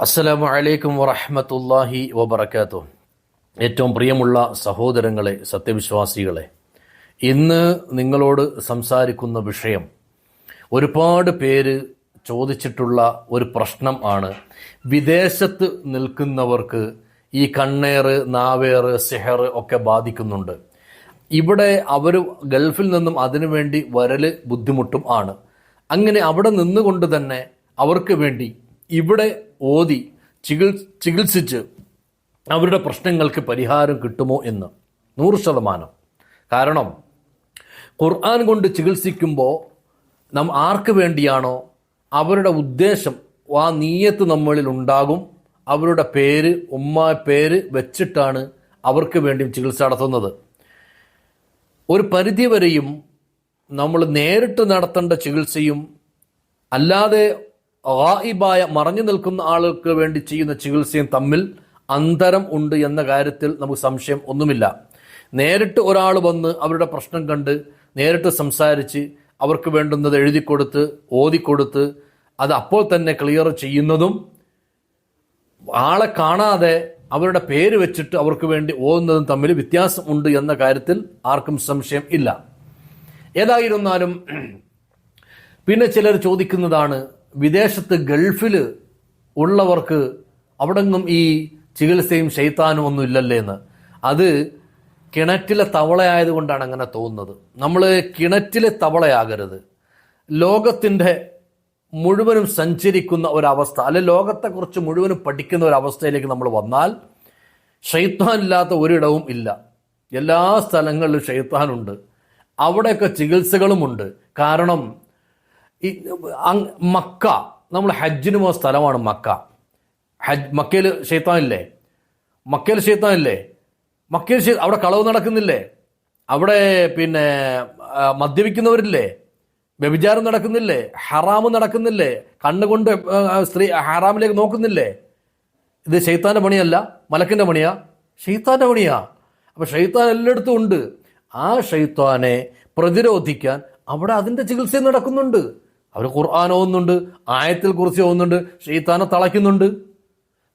അസ്സലാമു അലൈക്കും വറഹ്മത്തുള്ളാഹി വബറകാതുഹു. ഏറ്റവും പ്രിയമുള്ള സഹോദരങ്ങളെ, സത്യവിശ്വാസികളെ, ഇന്ന് നിങ്ങളോട് സംസാരിക്കുന്ന വിഷയം ഒരുപാട് പേര് ചോദിച്ചിട്ടുള്ള ഒരു പ്രശ്നം ആണ്. വിദേശത്ത് നിൽക്കുന്നവർക്ക് ഈ കണ്ണേറ്, നാവേറ്, സിഹർ ഒക്കെ ബാധിക്കുന്നുണ്ട്. ഇവിടെ അവർ ഗൾഫിൽ നിന്നും അതിനുവേണ്ടി വരല് ബുദ്ധിമുട്ടും ആണ്. അങ്ങനെ അവിടെ നിന്നുകൊണ്ട് തന്നെ അവർക്ക് വേണ്ടി ഇവിടെ ഓതി ചികിത്സിച്ച് അവരുടെ പ്രശ്നങ്ങൾക്ക് പരിഹാരം കിട്ടുമോ എന്ന് 100%. കാരണം ഖുർആൻ കൊണ്ട് ചികിത്സിക്കുമ്പോൾ ആർക്ക് വേണ്ടിയാണോ അവരുടെ ഉദ്ദേശം, ആ നീയത്ത് നമ്മളിൽ ഉണ്ടാകും. അവരുടെ പേര്, പേര് വെച്ചിട്ടാണ് അവർക്ക് വേണ്ടി ചികിത്സ നടത്തുന്നത്. ഒരു പരിധിവരെയും നമ്മൾ നേരിട്ട് നടത്തേണ്ട ചികിത്സയും അല്ലാതെ ഗായിബായ മറഞ്ഞു നിൽക്കുന്ന ആളുകൾക്ക് വേണ്ടി ചെയ്യുന്ന ചികിത്സയും തമ്മിൽ അന്തരം ഉണ്ട് എന്ന കാര്യത്തിൽ നമുക്ക് സംശയം ഒന്നുമില്ല. നേരിട്ട് ഒരാൾ വന്ന് അവരുടെ പ്രശ്നം കണ്ട് നേരിട്ട് സംസാരിച്ച് അവർക്ക് വേണ്ടുന്നത് എഴുതിക്കൊടുത്ത് ഓതിക്കൊടുത്ത് അത് അപ്പോൾ തന്നെ ക്ലിയർ ചെയ്യുന്നതും ആളെ കാണാതെ അവരുടെ പേര് വെച്ചിട്ട് അവർക്ക് വേണ്ടി ഓതുന്നതും തമ്മിൽ വ്യത്യാസം ഉണ്ട് എന്ന കാര്യത്തിൽ ആർക്കും സംശയം ഇല്ല. ഏതായിരുന്നാലും പിന്നെ ചിലർ ചോദിക്കുന്നതാണ്, വിദേശത്ത് ഗൾഫിൽ ഉള്ളവർക്ക് അവിടെങ്ങും ഈ ചികിത്സയും ശൈത്താനും ഒന്നും ഇല്ലല്ലേ എന്ന്. അത് കിണറ്റിലെ തവളയായതുകൊണ്ടാണ് അങ്ങനെ തോന്നുന്നത്. നമ്മൾ കിണറ്റിലെ തവളയാകരുത്. ലോകത്തിൻ്റെ മുഴുവനും സഞ്ചരിക്കുന്ന ഒരവസ്ഥ, അല്ലെ ലോകത്തെക്കുറിച്ച് മുഴുവനും പഠിക്കുന്ന ഒരവസ്ഥയിലേക്ക് നമ്മൾ വന്നാൽ ശൈത്താൻ ഇല്ലാത്ത ഒരിടവും ഇല്ല. എല്ലാ സ്ഥലങ്ങളിലും ശൈത്താനുണ്ട്. അവിടെയൊക്കെ ചികിത്സകളുമുണ്ട്. കാരണം ഈ മക്ക, നമ്മൾ ഹജ്ജിന് പോകുന്ന സ്ഥലമാണ് മക്ക. മക്കയിൽ ശൈത്താനില്ലേ? മക്കയിൽ അവിടെ കളവ് നടക്കുന്നില്ലേ? അവിടെ പിന്നെ മദ്യപിക്കുന്നവരില്ലേ? വ്യഭിചാരം നടക്കുന്നില്ലേ? ഹറാമ് നടക്കുന്നില്ലേ? കണ്ണുകൊണ്ട് സ്ത്രീ ഹറാമിലേക്ക് നോക്കുന്നില്ലേ? ഇത് ശൈത്താന്റെ പണിയല്ല, മലക്കിന്റെ പണിയാ, ശൈത്താന്റെ പണിയാ. അപ്പൊ ശൈത്താൻ എല്ലായിടത്തും ഉണ്ട്. ആ ശൈത്താനെ പ്രതിരോധിക്കാൻ അവിടെ അതിന്റെ ചികിത്സ നടക്കുന്നുണ്ട്. അവർ ഖുർആൻ ഓതുന്നുണ്ട്, ആയത്തിൽ കുറിച്ച് ഓതുന്നുണ്ട്, ശൈത്താനെ തളയ്ക്കുന്നുണ്ട്.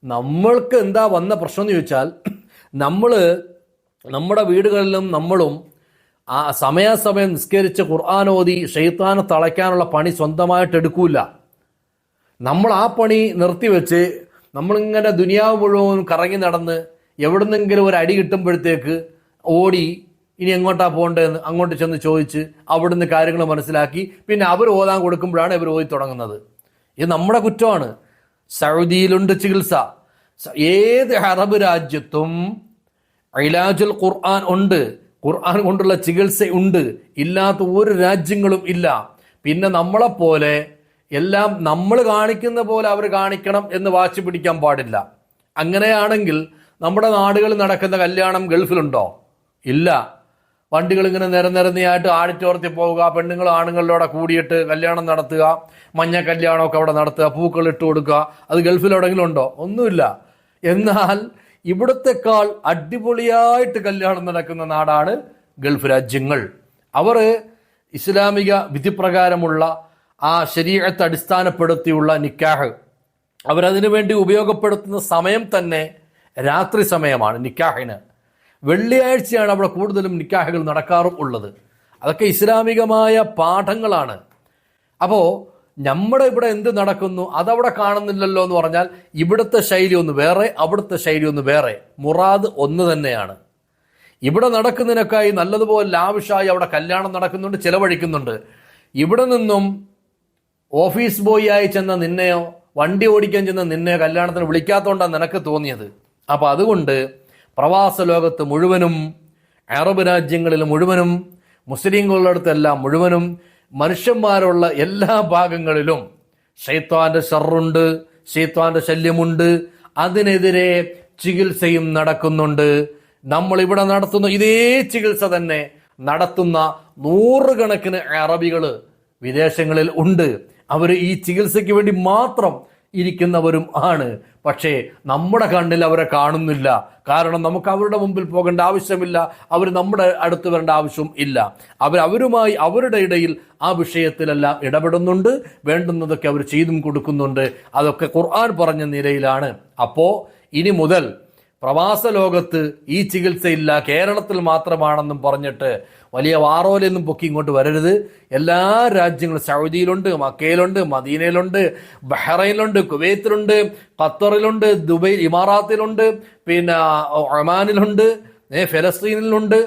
നമ്മൾക്ക് എന്താ വന്ന പ്രശ്നം എന്ന് ചോദിച്ചാൽ, നമ്മുടെ വീടുകളിലും നമ്മളും ആ സമയാസമയം നിസ്കരിച്ച് ഖുർആൻ ഓതി ശൈത്താനെ തളയ്ക്കാനുള്ള പണി സ്വന്തമായിട്ട് എടുക്കൂല. നമ്മൾ ആ പണി നിർത്തിവെച്ച് നമ്മളിങ്ങനെ ദുനിയാവ് മുഴുവൻ കറങ്ങി നടന്ന് എവിടുന്നെങ്കിലും ഒരു അടി കിട്ടുമ്പോഴത്തേക്ക് ഓടി ഇനി എങ്ങോട്ടാ പോകേണ്ടതെന്ന് അങ്ങോട്ട് ചെന്ന് ചോദിച്ച് അവിടുന്ന് കാര്യങ്ങൾ മനസ്സിലാക്കി പിന്നെ അവർ ഓതാൻ കൊടുക്കുമ്പോഴാണ് ഇവർ ഓതി തുടങ്ങുന്നത്. ഇത് നമ്മുടെ കുറ്റമാണ്. സൗദിയിലുണ്ട് ചികിത്സ, ഏത് അറബ് രാജ്യത്തും ഇലാജുൽ ഖുർആൻ ഉണ്ട്, ഖുർആൻ കൊണ്ടുള്ള ചികിത്സ ഉണ്ട്. ഇല്ലാത്ത ഒരു രാജ്യങ്ങളും ഇല്ല. പിന്നെ നമ്മളെപ്പോലെ എല്ലാം നമ്മൾ കാണിക്കുന്ന പോലെ അവർ കാണിക്കണം എന്ന് വാശി പിടിക്കാൻ പാടില്ല. അങ്ങനെയാണെങ്കിൽ നമ്മുടെ നാടുകളിൽ നടക്കുന്ന കല്യാണം ഗൾഫിലുണ്ടോ? ഇല്ല. വണ്ടികൾ ഇങ്ങനെ നിരനിരയായിട്ട് ആഡിറ്റോറിയത്തിൽ പോവുക, പെണ്ണുങ്ങൾ ആണുങ്ങളിലൂടെ കൂടിയിട്ട് കല്യാണം നടത്തുക, മഞ്ഞ കല്യാണമൊക്കെ അവിടെ നടത്തുക, പൂക്കൾ ഇട്ട് കൊടുക്കുക. അത് ഗൾഫിലെവിടെയെങ്കിലും ഉണ്ടോ? ഒന്നുമില്ല. എന്നാൽ ഇവിടത്തെക്കാൾ അടിപൊളിയായിട്ട് കല്യാണം നടക്കുന്ന നാടാണ് ഗൾഫ് രാജ്യങ്ങൾ. അവർ ഇസ്ലാമിക വിധിപ്രകാരമുള്ള ആ ശരീഅത്ത് അടിസ്ഥാനപ്പെടുത്തിയുള്ള നിക്കാഹ് അവരതിനു വേണ്ടി ഉപയോഗപ്പെടുത്തുന്ന സമയം തന്നെ രാത്രി സമയമാണ് നിക്കാഹിന്. വെള്ളിയാഴ്ചയാണ് അവിടെ കൂടുതലും നിക്കാഹുകൾ നടക്കാറും ഉള്ളത്. അതൊക്കെ ഇസ്ലാമികമായ പാഠങ്ങളാണ്. അപ്പോൾ നമ്മുടെ ഇവിടെ എന്ത് നടക്കുന്നു അതവിടെ കാണുന്നില്ലല്ലോ എന്ന് പറഞ്ഞാൽ ഇവിടുത്തെ ശൈലി ഒന്ന് വേറെ, അവിടുത്തെ ശൈലി ഒന്ന് വേറെ. മുറാദ് ഒന്ന് തന്നെയാണ്. ഇവിടെ നടക്കുന്നതിനൊക്കെയായി നല്ലതുപോലെ ലാവിഷായി അവിടെ കല്യാണം നടക്കുന്നുണ്ട്, ചിലവഴിക്കുന്നുണ്ട്. ഇവിടെ നിന്നും ഓഫീസ് ബോയ് ആയി ചെന്ന നിന്നെയോ വണ്ടി ഓടിക്കാൻ ചെന്ന നിന്നെയോ കല്യാണത്തിന് വിളിക്കാത്തതുകൊണ്ടാണ് നിനക്ക് തോന്നിയത്. അപ്പം അതുകൊണ്ട് പ്രവാസ ലോകത്ത് മുഴുവനും, അറബ് രാജ്യങ്ങളിൽ മുഴുവനും, മുസ്ലിങ്ങളുള്ളിടത്തെല്ലാം മുഴുവനും, മനുഷ്യന്മാരുള്ള എല്ലാ ഭാഗങ്ങളിലും ശൈത്താന്റെ ഷർറുണ്ട്, ശൈത്താന്റെ ശല്യമുണ്ട്. അതിനെതിരെ ചികിത്സയും നടക്കുന്നുണ്ട്. നമ്മൾ ഇവിടെ നടത്തുന്ന ഇതേ ചികിത്സ തന്നെ നടത്തുന്ന 100 കണക്കിന് അറബികൾ വിദേശങ്ങളിൽ ഉണ്ട്. അവർ ഈ ചികിത്സയ്ക്ക് വേണ്ടി മാത്രം ഇരിക്കുന്നവരും ആണ്. പക്ഷേ നമ്മുടെ കണ്ണിൽ അവരെ കാണുന്നില്ല. കാരണം നമുക്ക് അവരുടെ മുമ്പിൽ പോകേണ്ട ആവശ്യമില്ല, അവർ നമ്മുടെ അടുത്ത് വരേണ്ട ആവശ്യവും ഇല്ല. അവരുമായി അവരുടെ ഇടയിൽ ആ വിഷയത്തിലെല്ലാം ഇടപെടുന്നുണ്ട്, വേണ്ടുന്നതൊക്കെ അവർ ചെയ്തും കൊടുക്കുന്നുണ്ട്. അതൊക്കെ ഖുർആൻ പറഞ്ഞ നിലയിലാണ്. അപ്പോൾ ഇനി മുതൽ പ്രവാസ ലോകത്ത് ഈ ചികിത്സയില്ല, കേരളത്തിൽ മാത്രമാണെന്നും പറഞ്ഞിട്ട് വലിയ വാറോലൊന്നും പൊക്കി ഇങ്ങോട്ട് വരരുത്. എല്ലാ രാജ്യങ്ങളും, സൗദിയിലുണ്ട്, മക്കയിലുണ്ട്, മദീനയിലുണ്ട്, ബഹ്റൈനിലുണ്ട്, കുവൈത്തിലുണ്ട്, ഖത്തറിലുണ്ട്, ദുബൈ ഇമാറാത്തിലുണ്ട്, പിന്നെ ഒമാനിലുണ്ട്, ഫലസ്തീനിലുണ്ട്,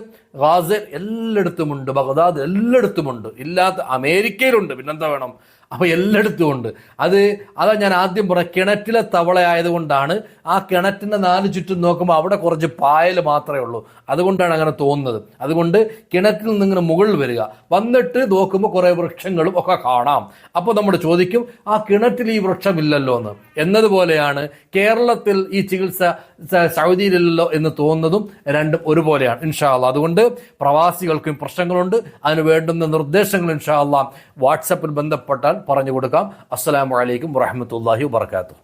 ഗാസ എല്ലായിടത്തുമുണ്ട്, ബഗ്ദാദ് എല്ലായിടത്തുമുണ്ട്, ഇല്ലാത്ത അമേരിക്കയിലുണ്ട്, പിന്നെന്താ വേണം. അപ്പോൾ എല്ലായിടത്തും ഉണ്ട്. അതാ ഞാൻ ആദ്യം പറയാം, കിണറ്റിലെ തവള ആയതുകൊണ്ടാണ് ആ കിണറ്റിൻ്റെ 4 ചുറ്റും നോക്കുമ്പോൾ അവിടെ കുറച്ച് പായൽ മാത്രമേ ഉള്ളൂ. അതുകൊണ്ടാണ് അങ്ങനെ തോന്നുന്നത്. അതുകൊണ്ട് കിണറ്റിൽ നിന്ന് ഇങ്ങനെ മുകളിൽ വരിക, വന്നിട്ട് നോക്കുമ്പോൾ കുറേ വൃക്ഷങ്ങളും ഒക്കെ കാണാം. അപ്പോൾ നമ്മൾ ചോദിക്കും, ആ കിണറ്റിൽ ഈ വൃക്ഷമില്ലല്ലോ എന്നതുപോലെയാണ് കേരളത്തിൽ ഈ ചികിത്സ സൗദിയിലില്ലല്ലോ എന്ന് തോന്നുന്നതും രണ്ടും ഒരുപോലെയാണ് ഇൻഷാ അല്ലാഹ്. അതുകൊണ്ട് പ്രവാസികൾക്കും പ്രശ്നങ്ങളുണ്ട്, അതിന് വേണ്ടുന്ന നിർദ്ദേശങ്ങൾ ഇൻഷാ അല്ലാഹ് വാട്സപ്പിൽ ബന്ധപ്പെട്ടാൽ പറഞ്ഞു കൊടുക്കാം. അസ്സലാമു അലൈക്കും വറഹ്മത്തുള്ളാഹി വബറകാതുഹു.